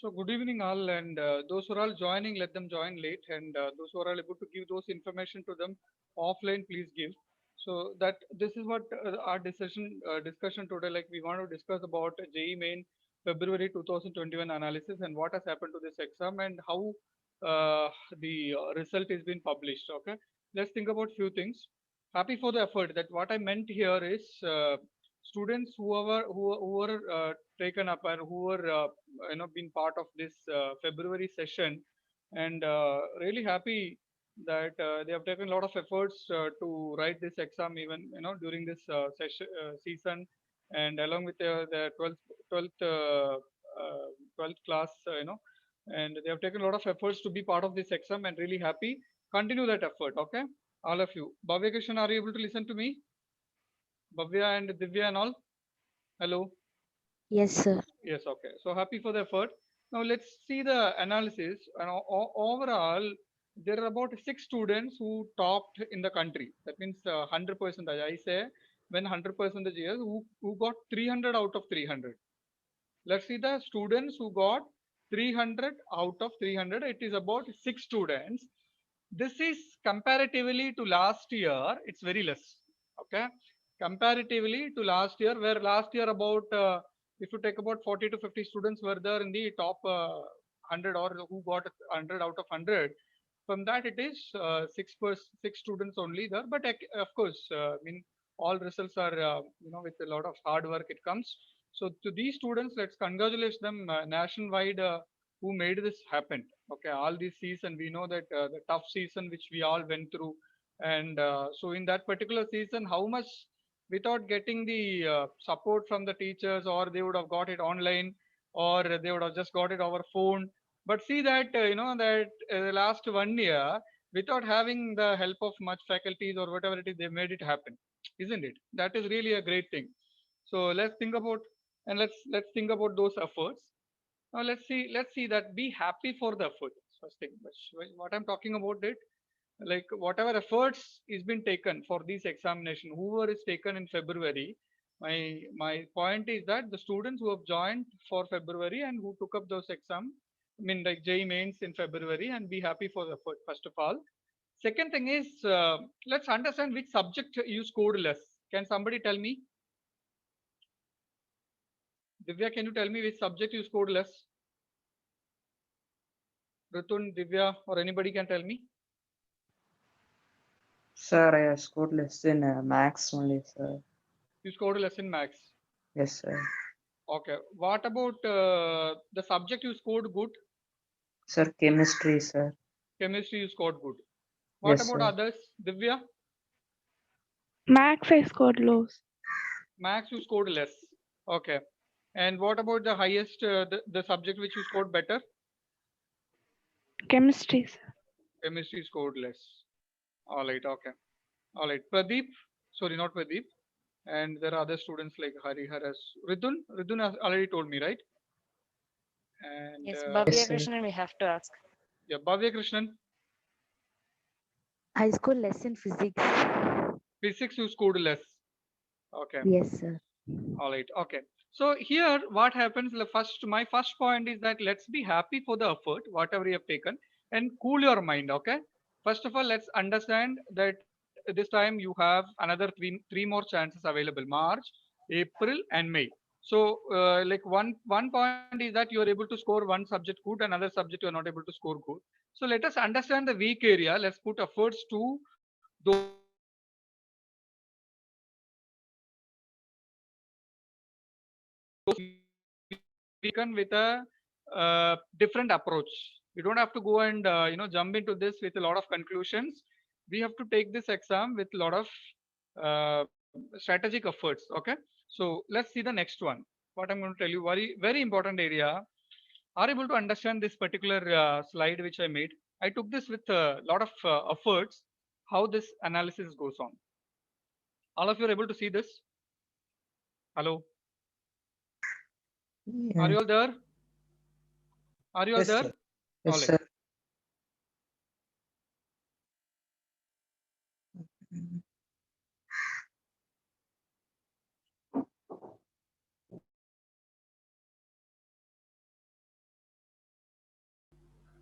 So good evening all, and those who are all joining, let them join late, and those who are all able to give those information to them offline, please give. So that this is what our discussion today. Like we want to discuss about JEE Main February 2021 analysis and what has happened to this exam and how the result is been published. Okay, let's think about few things. Happy for the effort. That what I meant here is students who are taken up and who were been part of this February session, and really happy that they have taken a lot of efforts to write this exam even during this season, and along with their 12th 12th class, and they have taken a lot of efforts to be part of this exam, and really happy. Continue that effort, okay, all of you. Bhavya Krishnan, are you able to listen to me? Bhavya and Divya and all, hello. Yes, sir. Yes, okay. So happy for the effort. Now let's see the analysis. And overall, there are about 6 students who topped in the country. That means 100%. I say when 100% is who got 300 out of 300. Let's see the students who got 300 out of 300. It is about 6 students. This is comparatively to last year, it's very less. Okay. Comparatively to last year, where last year about, if you take about 40 to 50 students were there in the top 100 or who got 100 out of 100. From that, it is 6 students only there. But of course, I mean, all results are, with a lot of hard work it comes. So to these students, let's congratulate them nationwide who made this happen. Okay, all this season, we know that the tough season which we all went through. And so in that particular season, how much without getting the support from the teachers, or they would have got it online, or they would have just got it over phone. But see that, that the last 1 year, without having the help of much faculties or whatever it is, they made it happen, isn't it? That is really a great thing. So let's think about, and let's think about those efforts. Now let's see that be happy for the effort. First thing, what I'm talking about it, like whatever efforts is been taken for this examination, whoever is taken in February. My point is that the students who have joined for February and who took up those exam, I mean like JEE mains in February, and be happy for the effort first of all. Second thing is, let's understand which subject you scored less. Can somebody tell me? Divya, can you tell me which subject you scored less? Ritun, Divya, or anybody can tell me? Sir, I scored less than max only, sir. You scored less in maths. Yes, sir. Okay. What about the subject you scored good? Sir, chemistry, sir. Chemistry you scored good. What Yes, about sir. others? Divya, Max I scored low. maths you scored less. Okay. And what about the highest, the subject which you scored better? Chemistry, sir. Chemistry scored less. All right. Okay. All right. Pradeep, sorry, not Pradeep. And there are other students like Hari Haras. Ridun has already told me, right? And Yes, Yes, Bhavya sir. Krishnan, we have to ask. yeah, Bhavya Krishnan, I scored less in physics. physics you scored less. Okay. Yes, sir. All right. Okay. So here, what happens? My first point is that let's be happy for the effort, whatever you have taken, and cool your mind. Okay. First of all, let's understand that this time you have another three more chances available: March, April, and May. So, like one point is that you are able to score one subject good, another subject you are not able to score good. So let us understand the weak area. Let's put efforts to those weak areas. Okay. So let's understand taken with a different approach. You don't have to go and jump into this with a lot of conclusions. We have to take this exam with a lot of strategic efforts. Okay. So let's see the next one. What I'm going to tell you, very important area. Are able to understand this particular slide which I made? I took this with a lot of efforts. How this analysis goes on. All of you are able to see this. Hello. Are Yeah. you all there? Are you all Yes, there? sir. All Yes, right. sir.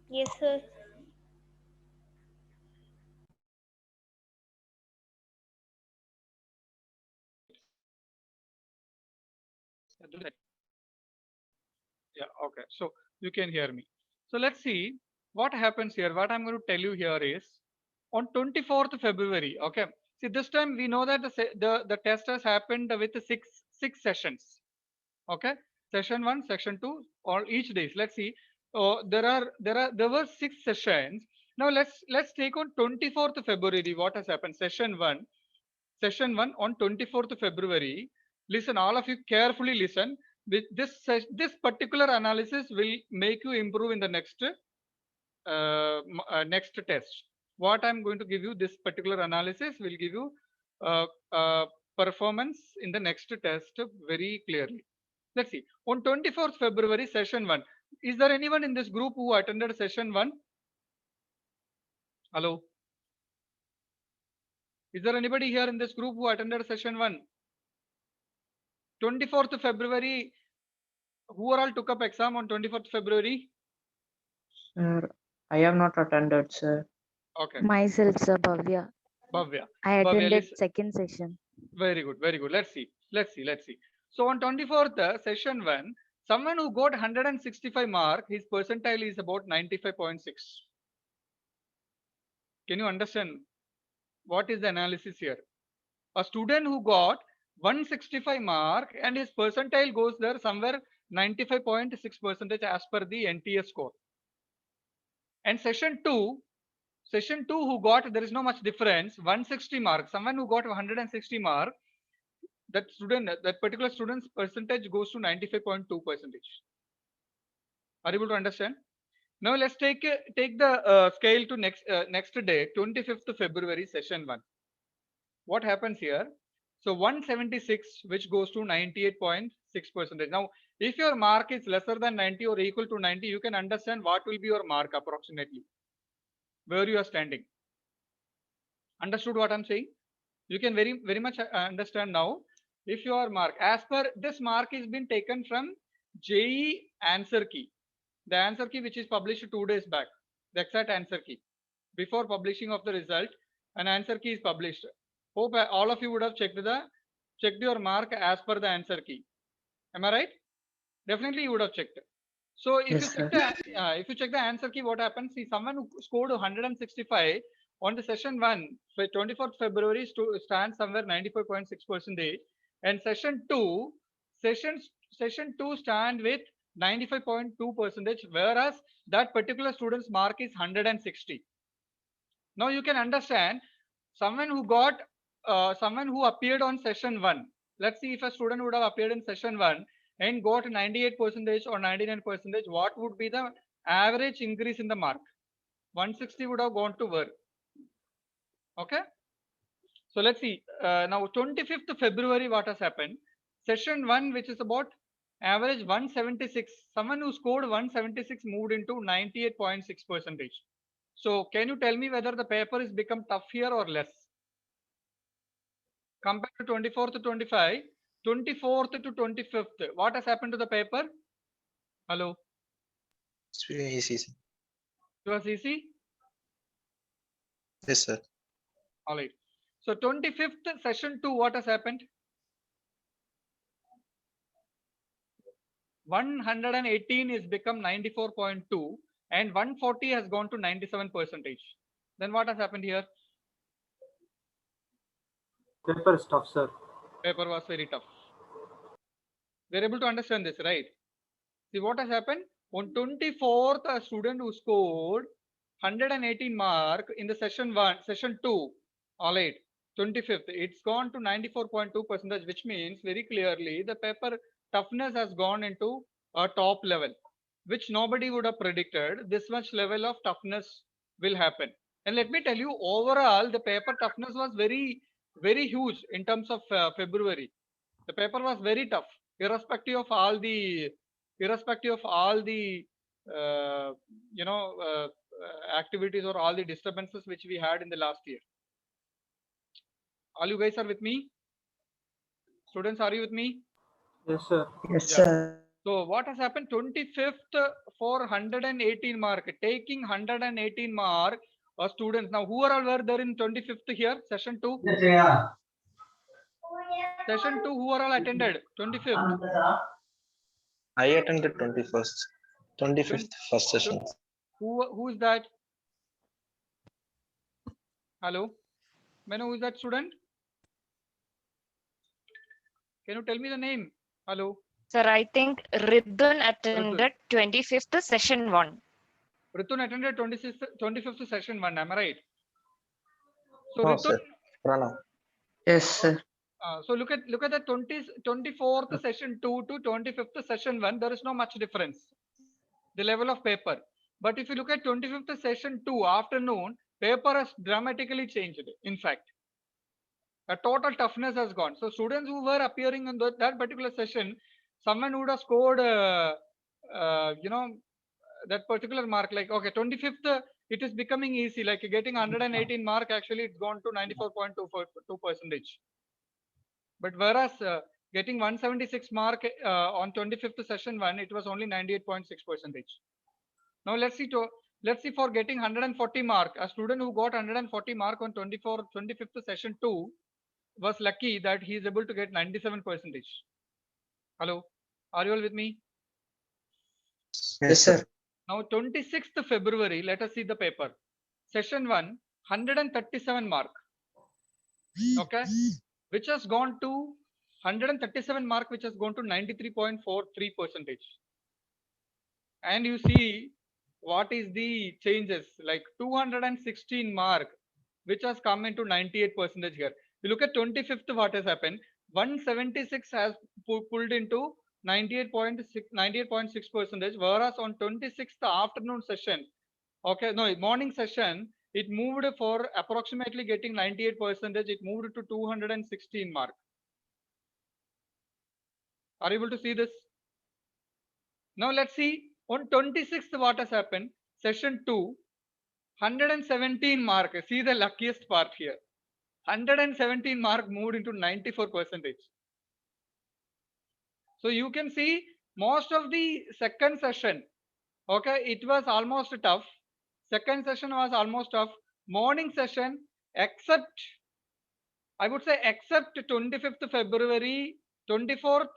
Yes, sir. Do that. Yeah, okay. So you can hear me. So let's see what happens here. What I'm going to tell you here is on 24th February. Okay. See, this time we know that the test has happened with six sessions. Okay. Session one, session two, all each days. Let's see. There were six sessions. Now let's take on 24th February. What has happened? Session one on 24th February. Listen, all of you carefully listen. This particular analysis will make you improve in the next test. What I'm going to give you, this particular analysis will give you uh, uh, performance in the next test very clearly. Let's see. On 24th February, session one. Is there anyone in this group who attended session one? Hello. Is there anybody here in this group who attended session one? 24th February, who all took up exam on 24th February? Sir, I have not attended, sir. Okay, Myself, sir, Bhavya. Bhavya. I Bhavya, attended listen. second session. Very good, very good. Let's see. So on 24th, session one, someone who got 165 mark, his percentile is about 95.6. Can you understand what is the analysis here? A student who got 165 mark and his percentile goes there somewhere 95.6% as per the NTA score. And session two who got, there is no much difference, 160 mark, someone who got 160 mark, that particular student's percentage goes to 95.2%. Are you able to understand? Now let's take the scale to next day, 25th February, session one. What happens here? So 176, which goes to 98.6%. Now, if your mark is lesser than 90 or equal to 90, you can understand what will be your mark approximately, where you are standing. Understood what I'm saying? You can very much understand now. If your mark, as per this mark is been taken from JEE answer key, the answer key which is published 2 days back, the exact answer key. Before publishing of the result, an answer key is published. Hope all of you would have checked your mark as per the answer key. Am I right? Definitely you would have checked. So if Yes, you check the answer key, what happens? See, someone who scored 165 on the session one, so 24th February stands somewhere 95.6%, and session two stand with 95.2%, whereas that particular student's mark is 160. Now you can understand someone who appeared on session one. Let's see if a student would have appeared in session one and got 98% or 99%, what would be the average increase in the mark? 160 would have gone to where? Okay. So let's see. Now 25th February, what has happened? Session one, which is about average 176. Someone who scored 176 moved into 98.6%. So can you tell me whether the paper is become tough here or less? Compared to 24th to 25, 24th to 25th, what has happened to the paper? Hello? It's very easy, sir. It was easy? Yes, sir. All right. So 25th session 2, what has happened? 118 is become 94.2 and 140 has gone to 97%. Then what has happened here? Paper is tough, sir. Paper was very tough. We're able to understand this, right? See what has happened? On 24th, a student who scored 118 mark in the session 2, all right, 25th, it's gone to 94.2%, which means very clearly the paper toughness has gone into a top level, which nobody would have predicted this much level of toughness will happen. And let me tell you, overall, the paper toughness was very huge in terms of February. The paper was very tough, irrespective of all the uh, you know uh, activities or all the disturbances which we had in the last year. All you guys are with me? Students, are you with me? Yes, sir. Yes, Yeah. sir. So what has happened? 25th for 118 mark, taking 118 mark students. Now, who are all were there in 25th here? Session 2. Session 2, who are all attended? 25th. I attended 25th first session. Who is that? Hello? May I know who is that student? Can you tell me the name? Hello? Sir, I think Ridun attended 25th session 1. Ritun attended 25th session 1, am I right? So No, Ritun, sir. Pranav. Yes, sir. so look at the 24th session 2 to 25th session 1, there is no much difference, the level of paper. But if you look at 25th session 2 afternoon, paper has dramatically changed. In fact, a total toughness has gone. So students who were appearing in that particular session, someone would have scored, that particular mark. Like, okay, 25th, it is becoming easy. Like getting 118 mark, actually, it's gone to 94.2%. But whereas getting 176 mark on 25th session 1, it was only 98.6%. Now let's see for getting 140 mark. A student who got 140 mark on 25th session 2 was lucky that he is able to get 97%. Hello, are you all with me? Yes, sir. Now 26th February, let us see the paper. Session 1, 137 mark. Okay, which has gone to 137 mark, which has gone to 93.43%. And you see what is the changes, like 216 mark, which has come into 98% here. You look at 25th, what has happened? 176 has pulled into 98.6%, whereas on 26th afternoon session, okay, no, morning session, it moved for approximately getting 98%. It moved to 216 mark. Are you able to see this? Now let's see on 26th what has happened. Session 2, 117 mark. See the luckiest part here. 117 mark moved into 94%. So you can see most of the second session, okay, it was almost tough. Second session was almost tough. Morning session, except, I would say, except 25th February, 24th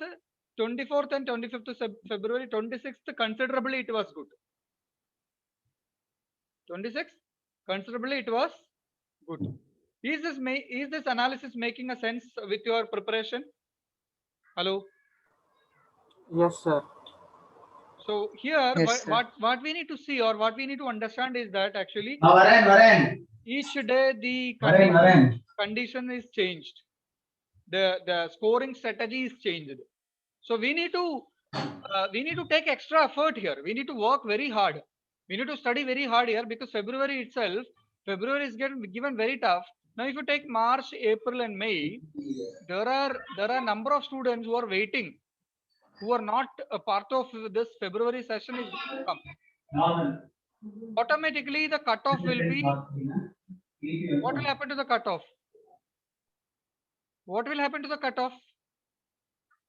and 25th February, 26th, considerably it was good. 26th, considerably it was good. Is this analysis making a sense with your preparation? Hello? Yes, sir. So here, Yes, sir. what we need to see or what we need to understand is that actually each day the condition is changed. The scoring strategy is changed. So we need to take extra effort here. We need to work very hard. We need to study very hard here because February itself, February is given very tough. Now, if you take March, April, and May, there are a number of students who are waiting, who are not a part of this February session is going to come. Automatically, the cutoff will be. What will happen to the cutoff? What will happen to the cutoff?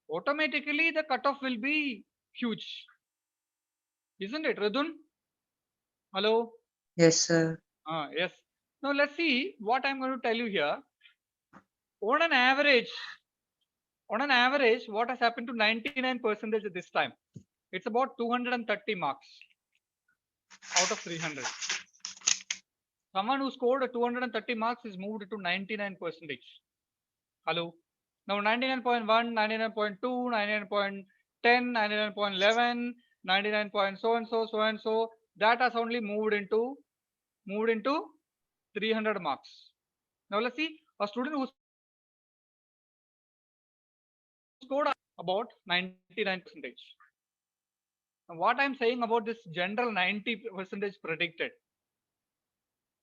Automatically, the cutoff will be huge, isn't it, Radun? Hello. Yes, sir. Yes. Now let's see what I'm going to tell you here. On an average, what has happened to 99% at this time? It's about 230 marks out of 300. Someone who scored 230 marks is moved to 99%. Hello. Now 99.1, 99.2, 99.10, 99.11, 99 point so and so, that has only moved into 300 marks. Now let's see a student who scored about 99%. Now, what I'm saying about this general 90% predicted,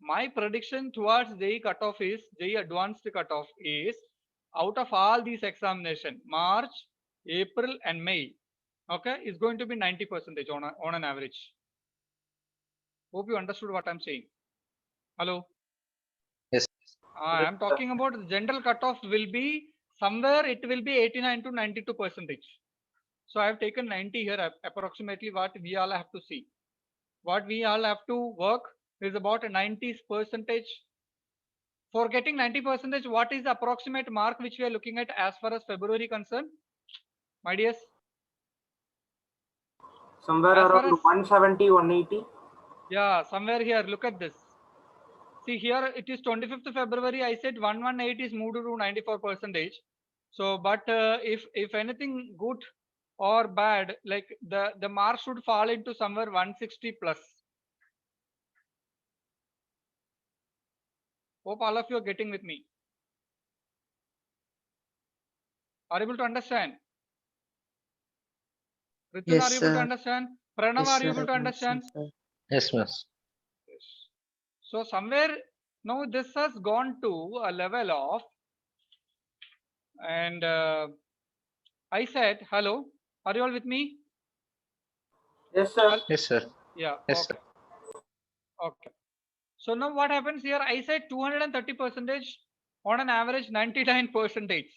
my prediction towards JEE cutoff is, JEE advanced cutoff is, out of all these examination, March, April and May, okay, is going to be 90% on an average. Hope you understood what I'm saying. Hello. Yes. I'm talking about the general cutoff will be somewhere, it will be 89 to 92%. So I have taken 90 here, approximately what we all have to see. What we all have to work is about a 90%. For getting 90%, what is the approximate mark which we are looking at as far as February concerned? My dears, Somewhere as far around as 170, 180. yeah, somewhere here, look at this. See here, it is 25th February. I said 118 is moved to 94%. So, but if anything good or bad, like the mark should fall into somewhere 160 plus. Hope all of you are getting with me. Are able to understand? Ritin, Yes, are you able to sir. understand? Pranav, Yes, are you sir. able to I understand? understand, sir. Yes, miss. So somewhere now this has gone to a level of, and I said, hello, are you all with me? Yes, sir. Yes, sir. Yeah, Yes, okay, okay. So now what happens here? I said 230% on an average 99%.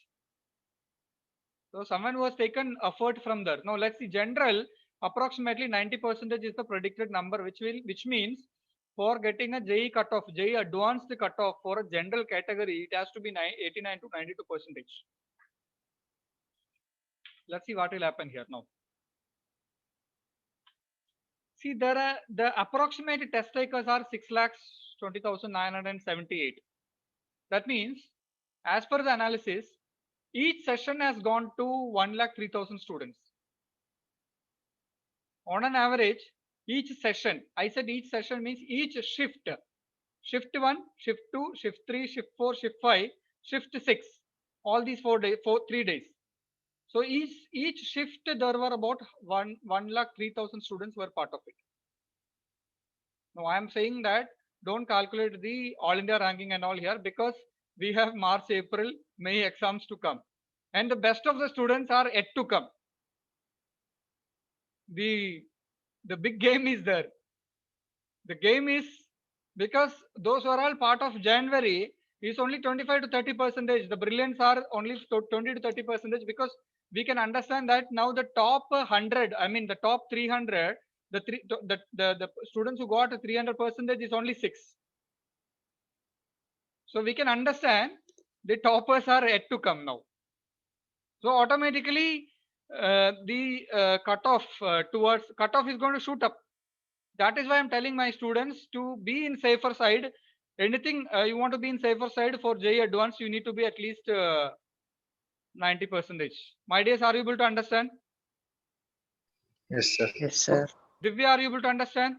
So someone was taken effort from there. Now let's see, general approximately 90% is the predicted number, which means for getting a JE cutoff, JE advanced cutoff for a general category, it has to be 89 to 92%. Let's see what will happen here now. See, there are the approximate test takers are 6,20,978. That means, as per the analysis, each session has gone to 1,03,000 students. On an average, each session, I said each session means each shift, shift 1, shift 2, shift 3, shift 4, shift 5, shift 6, all these 3 days. So each shift there were about 1,03,000 students were part of it. Now I am saying that don't calculate the all India ranking and all here, because we have March, April, May exams to come, and the best of the students are yet to come. The big game is there. The game is, because those who are all part of January is only 25 to 30%. The brilliants are only 20 to 30%, because we can understand that now the top 100, I mean the top 300, the students who got 300% is only 6. So we can understand the toppers are yet to come now. So automatically the cutoff is going to shoot up. That is why I'm telling my students to be in safer side. Anything you want to be in safer side for JEE Advanced, you need to be at least 90%. My dears, are you able to understand? yes, sir. Yes, sir. Divya, are you able to understand?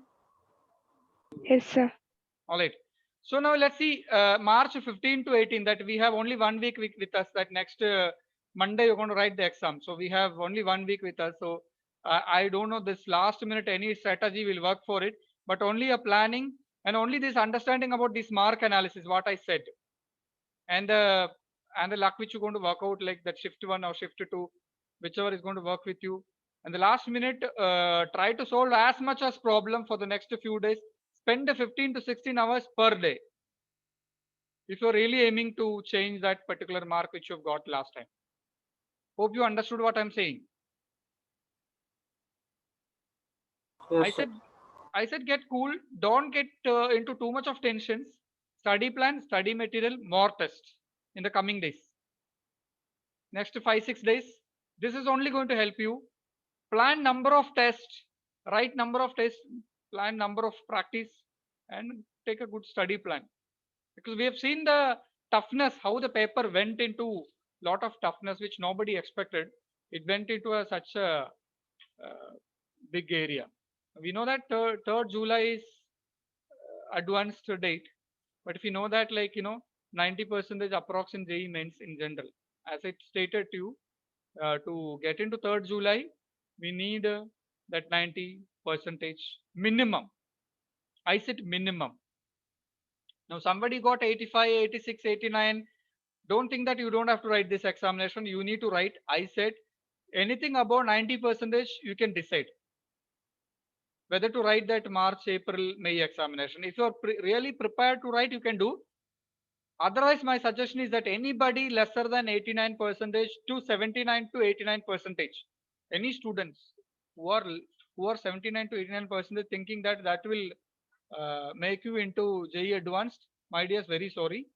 Yes, sir. All right. So now let's see March 15 to 18, that we have only 1 week with us. That next Monday you're going to write the exam. So we have only 1 week with us. So I don't know this last minute any strategy will work for it, but only a planning and only this understanding about this mark analysis, what I said, and the luck which you're going to work out, like that shift 1 or shift 2, whichever is going to work with you. And the last minute, try to solve as much as problem for the next few days. Spend 15 to 16 hours per day if you're really aiming to change that particular mark which you've got last time. Hope you understood what I'm saying. Yes, sir. I said get cool. Don't get into too much of tensions. Study plan, study material, more tests in the coming days. Next 5-6 days. This is only going to help you. Plan number of tests, right number of tests, plan number of practice, and take a good study plan. Because we have seen the toughness, how the paper went into lot of toughness which nobody expected. It went into such a big area. We know that 3rd July is advanced date, but if you know that, like 90% approx in JEE mains in general, as I stated to you, to get into 3rd July, we need that 90% minimum. I said minimum. Now somebody got 85, 86, 89. Don't think that you don't have to write this examination. You need to write. I said anything above 90% you can decide whether to write that March, April, May examination. If you are really prepared to write, you can do. Otherwise, my suggestion is that anybody lesser than 89% to 79 to 89%, Any students who are 79 to 89% thinking that will make you into JEE Advanced, my dears, very sorry,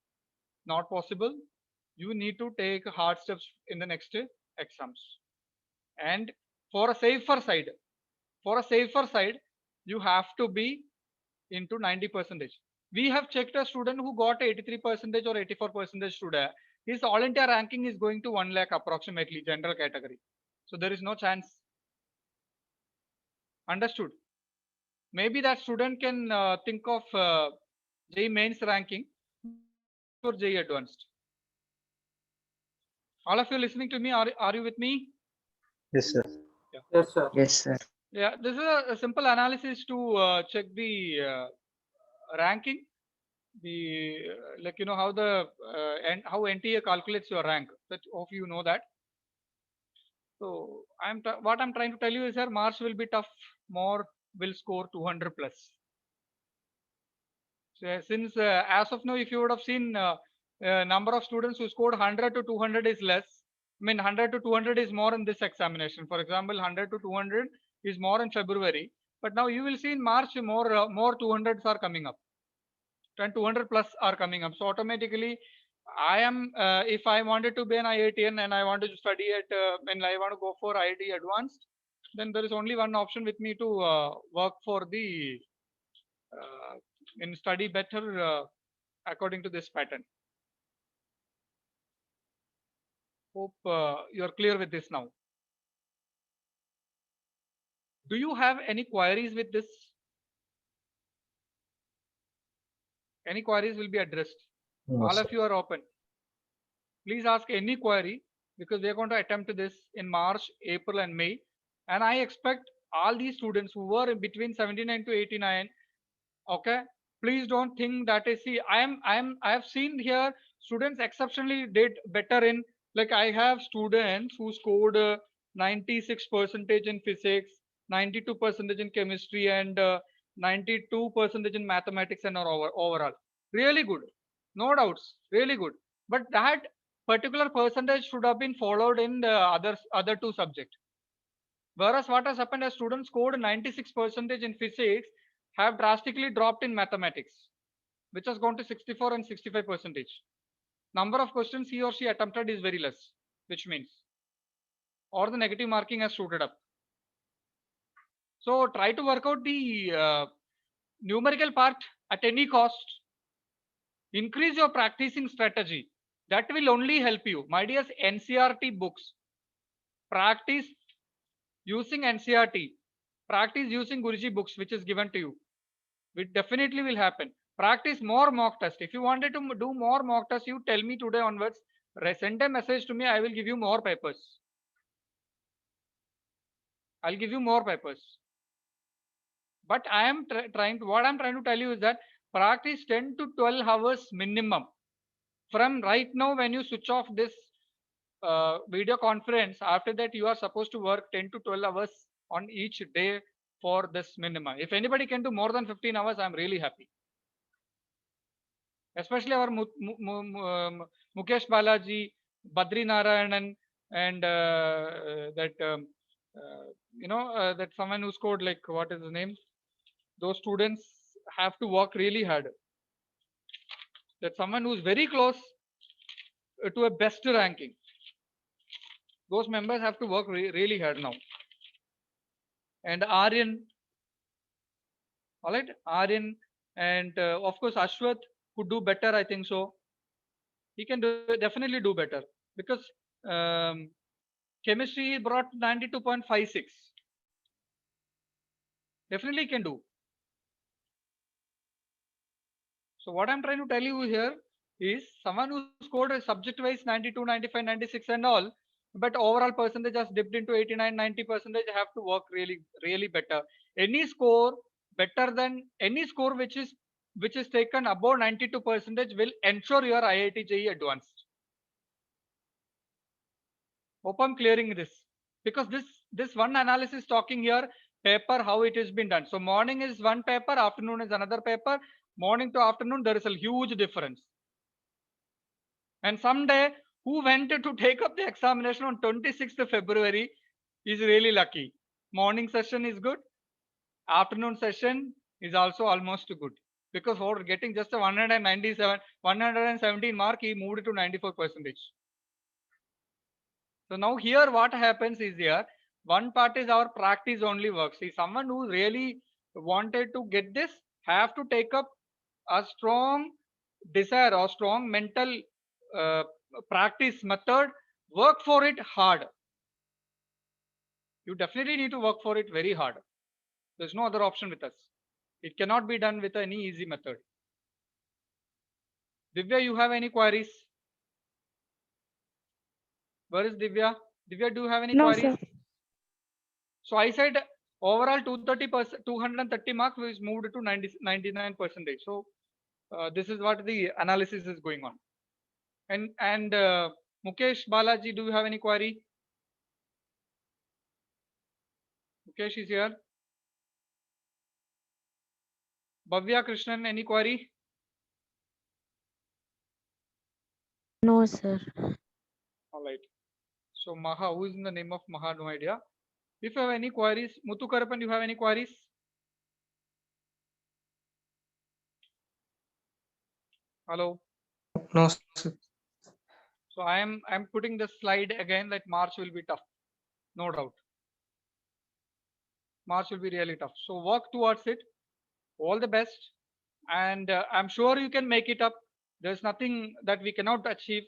not possible. You need to take hard steps in the next exams. And for a safer side, you have to be into 90%. We have checked a student who got 83% or 84% today. His all India ranking is going to 1 lakh approximately, general category. So there is no chance. Understood? Maybe that student can think of JEE Mains ranking for JEE Advanced. All of you listening to me, are you with me? Yes, sir. Yes, sir. Yes, sir. Yeah, this is a simple analysis to check the ranking, the like you know how the and how NTA calculates your rank. That hope you know that. So what I'm trying to tell you is that March will be tough. More will score 200 plus. So since as of now, if you would have seen number of students who scored 100 to 200 is less. I mean 100 to 200 is more in this examination. For example, 100 to 200 is more in February. But now you will see in March more 200s are coming up. And 200 plus are coming up. So automatically, I am if I wanted to be an IITian and I wanted to study at and I want to go for IIT Advanced, then there is only one option with me to work for the and study better according to this pattern. Hope you are clear with this now. Do you have any queries with this? Any queries will be addressed. No, All sir. of you are open. Please ask any query because we are going to attempt this in March, April, and May. And I expect all these students who were in between 79 to 89. Okay, please don't think that is I have seen here students exceptionally did better in, like I have students who scored 96% in physics, 92% in chemistry, and 92% in mathematics and overall. Really good, no doubts, really good. But that particular percentage should have been followed in the other two subjects. Whereas what has happened as students scored 96% in physics have drastically dropped in mathematics, which has gone to 64 and 65%. Number of questions he or she attempted is very less, which means, or the negative marking has shooted up. So try to work out the numerical part at any cost. Increase your practicing strategy. That will only help you. My dear, NCERT books. Practice using NCERT. Practice using Guruji books, which is given to you. It definitely will happen. Practice more mock test. If you wanted to do more mock tests, you tell me today onwards. Send a message to me. I will give you more papers. I'll give you more papers. But I am what I'm trying to tell you is that practice 10 to 12 hours minimum. From right now, when you switch off this video conference, after that you are supposed to work 10 to 12 hours on each day for this minimum. If anybody can do more than 15 hours, I'm really happy. Especially our Mukesh Balaji, Badri Narayanan, and that that someone who scored, like, what is his name? Those students have to work really hard. That someone who's very close to a best ranking. Those members have to work really hard now. And Aryan, all right, Aryan, and of course Ashwath could do better. I think so. He can definitely do better because chemistry brought 92.56. Definitely can do. So what I'm trying to tell you here is someone who scored a subject wise 92, 95, 96 and all, but overall percentage has dipped into 89, 90%, have to work really better. Any score better than any score which is taken above 92% will ensure your IIT JEE Advanced. Hope I'm clearing this, because this one analysis talking here paper how it has been done. So morning is one paper, afternoon is another paper. Morning to afternoon there is a huge difference. And someday who went to take up the examination on 26th February, is really lucky. Morning session is good. Afternoon session is also almost good. Because for getting just a 117 mark, he moved to 94%. So now here what happens is here, one part is our practice only works. See, someone who really wanted to get this have to take up a strong desire or strong mental practice method, work for it hard. You definitely need to work for it very hard. There's no other option with us. It cannot be done with any easy method. Divya, you have any queries? Where is Divya? Divya, do you have any No, queries? sir. So I said overall 230 marks is moved to 99%. So this is what the analysis is going on. And Mukesh Balaji, do you have any query? Mukesh is here. Bhavya Krishnan, any query? No, sir. All right. So Maha, who is in the name of Maha? No idea. If you have any queries, Muthu Karapan, you have any queries? Hello. No, sir. So I'm putting the slide again that March will be tough, no doubt. March will be really tough. So work towards it. All the best, and I'm sure you can make it up. There's nothing that we cannot achieve.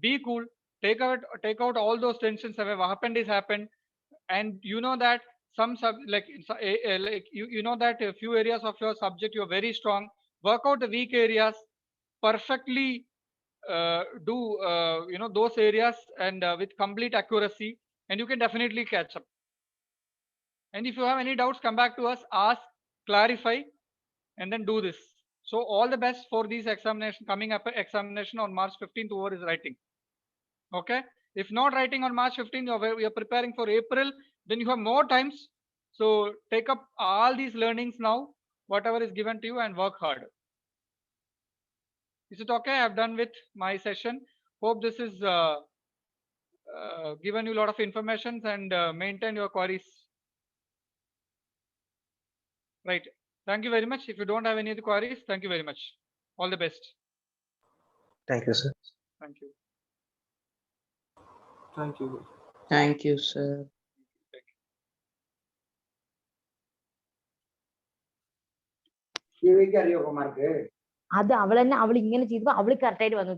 Be cool. Take out all those tensions away. What happened is happened, and you know that some like you know that a few areas of your subject you're very strong. Work out the weak areas perfectly. Do those areas and with complete accuracy, and you can definitely catch up. And if you have any doubts, come back to us, ask, clarify, and then do this. So all the best for these examination coming up examination on March 15th. Whoever is writing, okay. If not writing on March 15th, we are preparing for April. Then you have more times. So take up all these learnings now, whatever is given to you, and work hard. Is it okay? I've done with my session. Hope this is given you a lot of information and maintain your queries. Right. Thank you very much. If you don't have any other queries, thank you very much. All the best. Thank you, sir. Thank you. Thank you. Thank you, sir. അത് അവൾ ഇങ്ങനെ ചെയ്തപ്പോ അവള് correct ആയിട്ട് വന്നു.